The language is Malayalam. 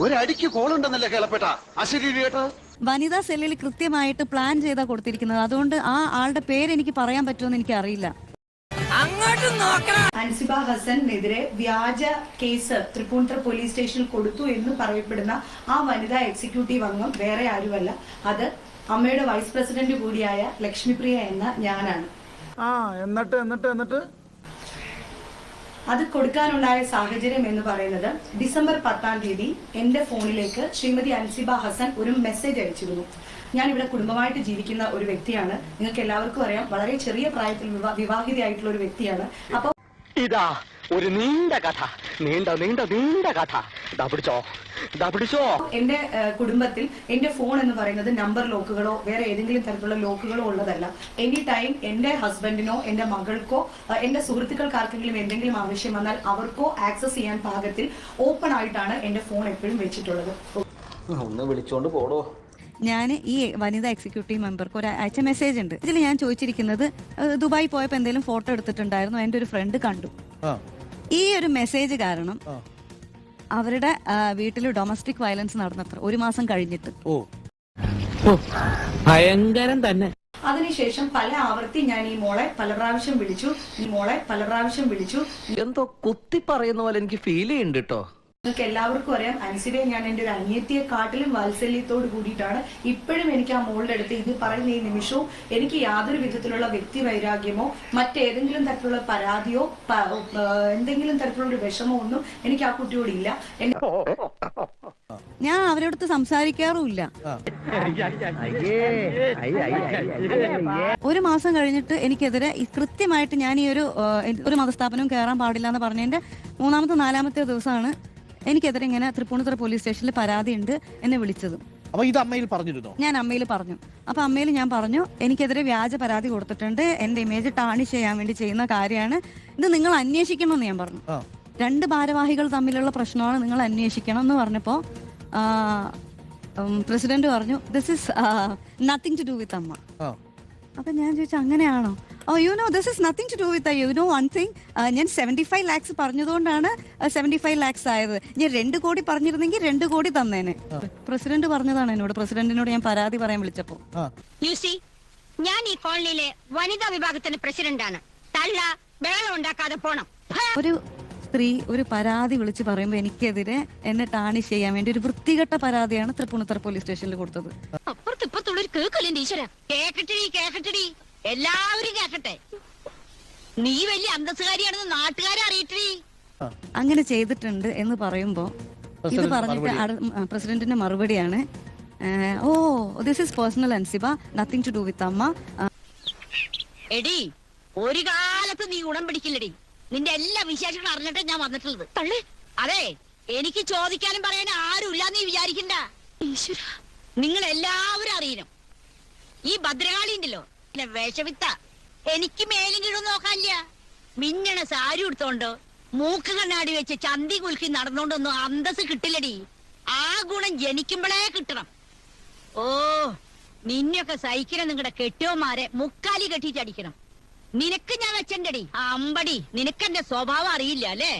ഒരടിക്ക് കോളുണ്ടെന്നല്ലേ കേളപ്പെട്ട അശരീരി കേട്ടോ. വനിതാ സെല്ലിൽ കൃത്യമായിട്ട് പ്ലാൻ ചെയ്താ കൊടുത്തിരിക്കുന്നത്. അതുകൊണ്ട് ആ ആളുടെ പേര് എനിക്ക് പറയാൻ പറ്റുമെന്ന് എനിക്ക് അറിയില്ല. അൻസിബ ഹസനെതിരെ വ്യാജ കേസ് തൃപ്പൂണിത്തുറ പോലീസ് സ്റ്റേഷനിൽ കൊടുത്തു എന്ന് പറയപ്പെടുന്ന ആ വനിതാ എക്സിക്യൂട്ടീവ് അംഗം വേറെ ആരുമല്ല, അത് അമ്മയുടെ വൈസ് പ്രസിഡന്റ് കൂടിയായ ലക്ഷ്മിപ്രിയ എന്ന ഞാനാണ്. എന്നിട്ട് അത് കൊടുക്കാനുണ്ടായ സാഹചര്യം എന്ന് പറയുന്നത് ഡിസംബർ 10-ാം തീയതി എന്റെ ഫോണിലേക്ക് ശ്രീമതി അൻസിബ ഹസൻ ഒരു മെസ്സേജ് അയച്ചിരുന്നു. ഞാൻ ഇവിടെ കുടുംബമായിട്ട് ജീവിക്കുന്ന ഒരു വ്യക്തിയാണ്. നിങ്ങൾക്ക് എല്ലാവർക്കും അറിയാം, വളരെ ചെറിയ പ്രായത്തിൽ വിവാഹിതയായിട്ടുള്ള ഒരു വ്യക്തിയാണ്. അപ്പൊ ഇതാ ഒരു നീണ്ട കഥ, നീണ്ട കഥ. എന്റെ കുടുംബത്തിൽ എന്റെ ഫോൺ എന്ന് പറയുന്നത് നമ്പർ ലോക്കുകളോ വേറെ ഏതെങ്കിലും തരത്തിലുള്ള ലോക്കുകളോ ഉള്ളതല്ല. എനി ടൈം എന്റെ ഹസ്ബൻഡിനോ എന്റെ മകൾക്കോ എന്റെ സുഹൃത്തുക്കൾക്ക് ആർക്കെങ്കിലും എന്തെങ്കിലും ആവശ്യം വന്നാൽ അവർക്കോ ആക്സസ് ചെയ്യാൻ പാകത്തിൽ ഓപ്പൺ ആയിട്ടാണ് എന്റെ ഫോൺ എപ്പോഴും വെച്ചിട്ടുള്ളത്. ഒന്ന് വിളിച്ചോണ്ട് പോടോ. ഞാൻ ഈ വനിതാ എക്സിക്യൂട്ടീവ് മെമ്പർക്ക് ഒരു അയച്ച മെസ്സേജ് ഉണ്ട്. ഇതിൽ ഞാൻ ചോദിച്ചിരിക്കുന്നത് ദുബായി പോയപ്പോൾ എന്തെങ്കിലും ഫോട്ടോ എടുത്തിട്ടുണ്ടായിരുന്നു, എന്റെ ഒരു ഫ്രണ്ട് കണ്ടു. ഈ ഒരു മെസ്സേജ് കാരണം അവരുടെ വീട്ടിൽ ഡൊമസ്റ്റിക് വയലൻസ് നടന്നത്ര 1 മാസം കഴിഞ്ഞിട്ട്. ഭയങ്കരം തന്നെ. അതിനുശേഷം പല ആവർത്തി ഞാൻ ഈ മോളെ പല പ്രാവശ്യം വിളിച്ചു. എന്തോ കുത്തി പറയുന്ന പോലെ എനിക്ക് ഫീൽ ചെയ്യുന്നുണ്ട് കേട്ടോ. നിങ്ങൾക്ക് എല്ലാവർക്കും അറിയാം, അൻസിബയെ ഞാൻ എൻ്റെ ഒരു അനിയത്തിയെക്കാട്ടിലും വാത്സല്യത്തോട് കൂടിയിട്ടാണ് ഇപ്പോഴും എനിക്ക് ആ മോളുടെ അടുത്ത് ഇത് പറയുന്ന ഈ നിമിഷവും എനിക്ക് യാതൊരു വിധത്തിലുള്ള വ്യക്തി വൈരാഗ്യമോ മറ്റേതെങ്കിലും തരത്തിലുള്ള പരാതിയോ എന്തെങ്കിലും തരത്തിലുള്ള ഒരു വിഷമോ ഒന്നും എനിക്ക് ആ കുട്ടിയോട് ഇല്ല. ഞാൻ അവരോടത്ത് സംസാരിക്കാറുമില്ല. 1 മാസം കഴിഞ്ഞിട്ട് എനിക്കെതിരെ കൃത്യമായിട്ട് ഞാൻ ഈ ഒരു മതസ്ഥാപനവും കയറാൻ പാടില്ല എന്ന് പറഞ്ഞതിന്റെ 3-ാമത്തെ 4-ാമത്തെ ദിവസമാണ് എനിക്കെതിരെ ഇങ്ങനെ തൃപ്പൂണിത്തുറ പോലീസ് സ്റ്റേഷനിൽ പരാതി ഉണ്ട് എന്നെ വിളിച്ചത്. ഞാൻ അമ്മയിൽ പറഞ്ഞു. അപ്പൊ അമ്മയിൽ ഞാൻ പറഞ്ഞു, എനിക്കെതിരെ വ്യാജ പരാതി കൊടുത്തിട്ടുണ്ട്, എന്റെ ഇമേജ് ടാണിഷ് ചെയ്യാൻ വേണ്ടി ചെയ്യുന്ന കാര്യമാണ്, ഇത് നിങ്ങൾ അന്വേഷിക്കണമെന്ന് ഞാൻ പറഞ്ഞു. 2 ഭാരവാഹികൾ തമ്മിലുള്ള പ്രശ്നമാണ്, നിങ്ങൾ അന്വേഷിക്കണം എന്ന് പറഞ്ഞപ്പോ പ്രസിഡന്റ് പറഞ്ഞു, this is nothing to do with AMMA. അപ്പൊ ഞാൻ ചോദിച്ചു, അങ്ങനെയാണോ? this is nothing to do with one thing. ഞാൻ 75 lakhs പറഞ്ഞതുകൊണ്ടാണ് 75 lakhs ആയത്. ഞാൻ 2 കോടി പറഞ്ഞിരുന്നെങ്കിൽ 2 കോടി തന്നേനെ. പ്രസിഡന്റ് പറഞ്ഞതാണ് എന്നോട്. പ്രസിഡന്റിനോട് ഞാൻ പരാതി പറയാൻ വിളിച്ചപ്പോ, ഞാൻ ഈ കോളനിയിലെ വനിതാ വിഭാഗത്തിന്റെ പ്രസിഡന്റാണ്. തള്ള ബഹളം ഉണ്ടാക്കാതെ പോണം. ഒരു സ്ത്രീ ഒരു പരാതി വിളിച്ച് പറയുമ്പോ എനിക്കെതിരെ എന്നെ ടാണിഷ് ചെയ്യാൻ വേണ്ടി ഒരു വൃത്തികെട്ട പരാതിയാണ് തൃപ്പൂണിത്തുറ പോലീസ് സ്റ്റേഷനിൽ കൊടുത്തത്. അപ്പുറത്തിപ്പത്തുള്ളൊരു കേക്കല്ലേ ഈശ്വര. കേക്കട്ടടി എല്ലാവരും കേക്കട്ടെ. നീ വലിയ അന്തസ്സുകാരിയാണെന്ന് നാട്ടുകാരെ അറിയിട്ടേ. അങ്ങനെ ചെയ്തിട്ടുണ്ട് എന്ന് പറയുമ്പോ ഇത് പറഞ്ഞിട്ട് പ്രസിഡന്റിന്റെ മറുപടിയാണ്, this is personal Ansiba, nothing to do with AMMA. എടി, ഒരു കാലത്ത് നീ ഗുണം പിടിക്കില്ലടി. നിന്റെ എല്ലാ വിശേഷങ്ങളും അറിഞ്ഞിട്ട് ഞാൻ വന്നിട്ടുള്ളത്. തള്ളേ, അതെ, എനിക്ക് ചോദിക്കാനും പറയാനും ആരും ഇല്ല നീ വിചാരിക്കണ്ട. നിങ്ങൾ എല്ലാവരും അറിയണം, ഈ ഭദ്രകാളി ഉണ്ടല്ലോ വിഷവിത്ത, എനിക്ക് മേലും കീഴും നോക്കാനില്ല. മിന്നണ സാരി എടുത്തോണ്ട് മൂക്ക് കണ്ണാടി വെച്ച് ചന്തി കുലുക്കി നടന്നോണ്ടൊന്നും അന്തസ് കിട്ടില്ലടി. ആ ഗുണം ജനിക്കുമ്പോഴേ കിട്ടണം. ഓ, നിന്നൊക്കെ സഹിക്കണം നിങ്ങളുടെ കെട്ടിയോമാരെ മുക്കാലി കെട്ടിച്ചടിക്കണം. നിനക്ക് ഞാൻ വെച്ചണ്ടടി അമ്പടി. നിനക്കെന്റെ സ്വഭാവം അറിയില്ല അല്ലേ?